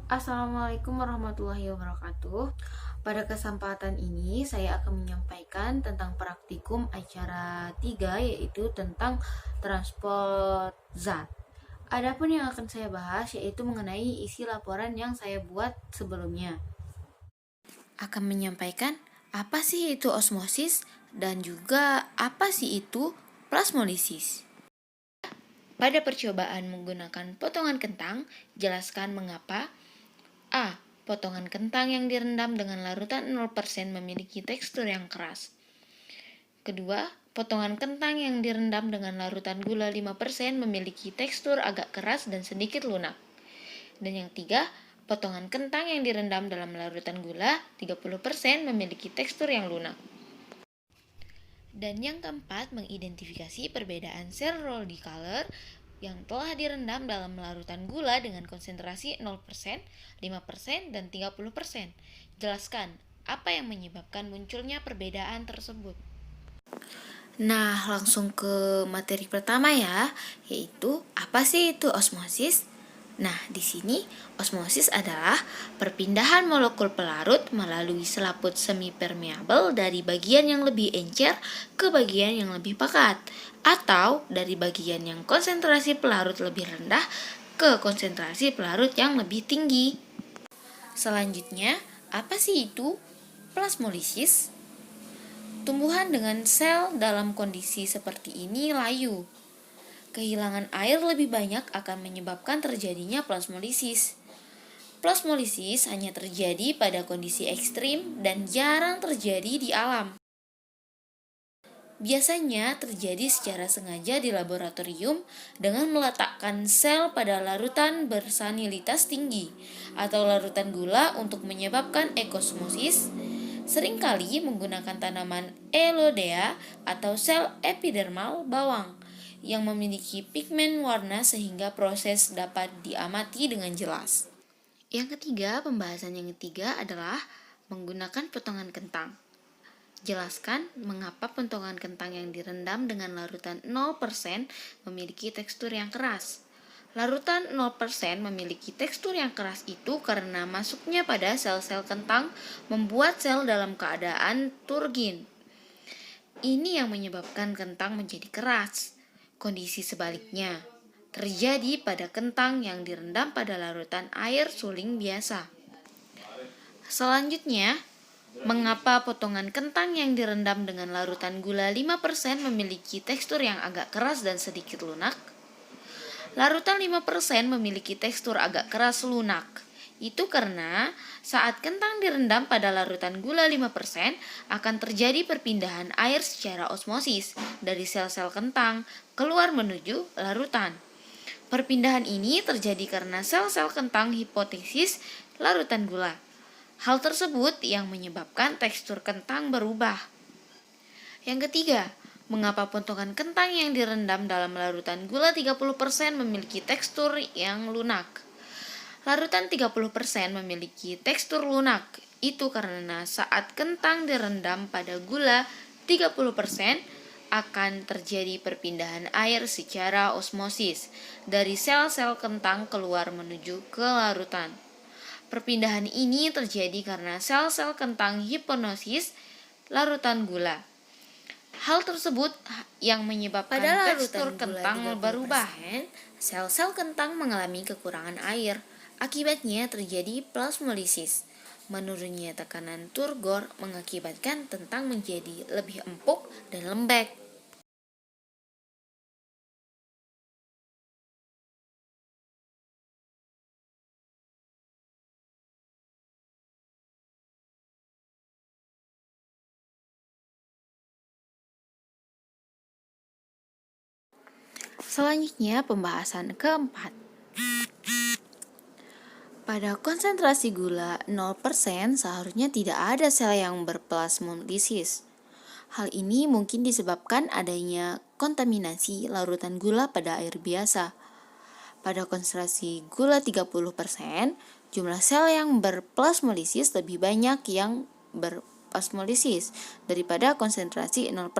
Assalamualaikum warahmatullahi wabarakatuh. Pada kesempatan ini saya akan menyampaikan tentang praktikum acara 3, yaitu tentang transport zat. Adapun yang akan saya bahas yaitu mengenai isi laporan yang saya buat sebelumnya. Akan menyampaikan apa sih itu osmosis dan juga apa sih itu plasmolisis. Pada percobaan menggunakan potongan kentang, jelaskan mengapa A. Potongan kentang yang direndam dengan larutan 0% memiliki tekstur yang keras. Kedua, potongan kentang yang direndam dengan larutan gula 5% memiliki tekstur agak keras dan sedikit lunak. Dan yang tiga, potongan kentang yang direndam dalam larutan gula 30% memiliki tekstur yang lunak. Dan yang keempat, mengidentifikasi perbedaan sel Rowley color yang telah direndam dalam larutan gula dengan konsentrasi 0%, 5%, dan 30%. Jelaskan apa yang menyebabkan munculnya perbedaan tersebut. Nah, langsung ke materi pertama ya, yaitu apa sih itu osmosis? Nah, di sini osmosis adalah perpindahan molekul pelarut melalui selaput semi-permeabel dari bagian yang lebih encer ke bagian yang lebih pekat, atau dari bagian yang konsentrasi pelarut lebih rendah ke konsentrasi pelarut yang lebih tinggi. Selanjutnya, apa sih itu plasmolisis? Tumbuhan dengan sel dalam kondisi seperti ini layu. Kehilangan air lebih banyak akan menyebabkan terjadinya plasmolisis. Plasmolisis hanya terjadi pada kondisi ekstrim dan jarang terjadi di alam. Biasanya terjadi secara sengaja di laboratorium dengan meletakkan sel pada larutan bersanilitas tinggi atau larutan gula untuk menyebabkan ekosmosis, seringkali menggunakan tanaman Elodea atau sel epidermal bawang yang memiliki pigmen warna sehingga proses dapat diamati dengan jelas. Yang ketiga, pembahasan yang ketiga adalah menggunakan potongan kentang. Jelaskan mengapa potongan kentang yang direndam dengan larutan 0% memiliki tekstur yang keras. Larutan 0% memiliki tekstur yang keras itu karena masuknya pada sel-sel kentang membuat sel dalam keadaan turgin. Ini yang menyebabkan kentang menjadi keras. Kondisi sebaliknya terjadi pada kentang yang direndam pada larutan air suling biasa. Selanjutnya, mengapa potongan kentang yang direndam dengan larutan gula 5% memiliki tekstur yang agak keras dan sedikit lunak? Larutan 5% memiliki tekstur agak keras lunak. Itu karena saat kentang direndam pada larutan gula 5% akan terjadi perpindahan air secara osmosis dari sel-sel kentang keluar menuju larutan. Perpindahan ini terjadi karena sel-sel kentang hipotesis larutan gula. Hal tersebut yang menyebabkan tekstur kentang berubah. Yang ketiga, mengapa potongan kentang yang direndam dalam larutan gula 30% memiliki tekstur yang lunak? Larutan 30% memiliki tekstur lunak. Itu karena saat kentang direndam pada gula 30% akan terjadi perpindahan air secara osmosis dari sel-sel kentang keluar menuju ke larutan. Perpindahan ini terjadi karena sel-sel kentang hiponosis larutan gula. Hal tersebut yang menyebabkan tekstur kentang berubah. Sel-sel kentang mengalami kekurangan air. Akibatnya terjadi plasmolisis. Menurunnya tekanan turgor mengakibatkan kentang menjadi lebih empuk dan lembek. Selanjutnya pembahasan keempat. Pada konsentrasi gula 0% seharusnya tidak ada sel yang berplasmolisis. Hal ini mungkin disebabkan adanya kontaminasi larutan gula pada air biasa. Pada konsentrasi gula 30%, jumlah sel yang berplasmolisis lebih banyak yang berplasmolisis daripada konsentrasi 0%.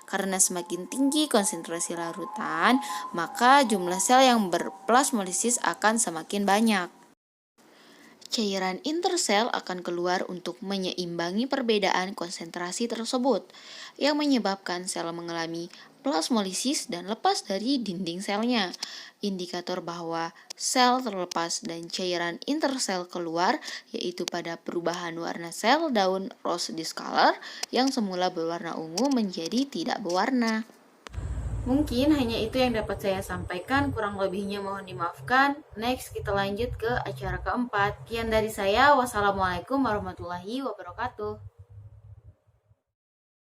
Karena semakin tinggi konsentrasi larutan, maka jumlah sel yang berplasmolisis akan semakin banyak. Cairan intersel akan keluar untuk menyeimbangi perbedaan konsentrasi tersebut, yang menyebabkan sel mengalami plasmolisis dan lepas dari dinding selnya. Indikator bahwa sel terlepas dan cairan intersel keluar yaitu pada perubahan warna sel daun rose discolor yang semula berwarna ungu menjadi tidak berwarna. Mungkin hanya itu yang dapat saya sampaikan, kurang lebihnya mohon dimaafkan. Next, kita lanjut ke acara keempat. Sekian dari saya, wassalamualaikum warahmatullahi wabarakatuh.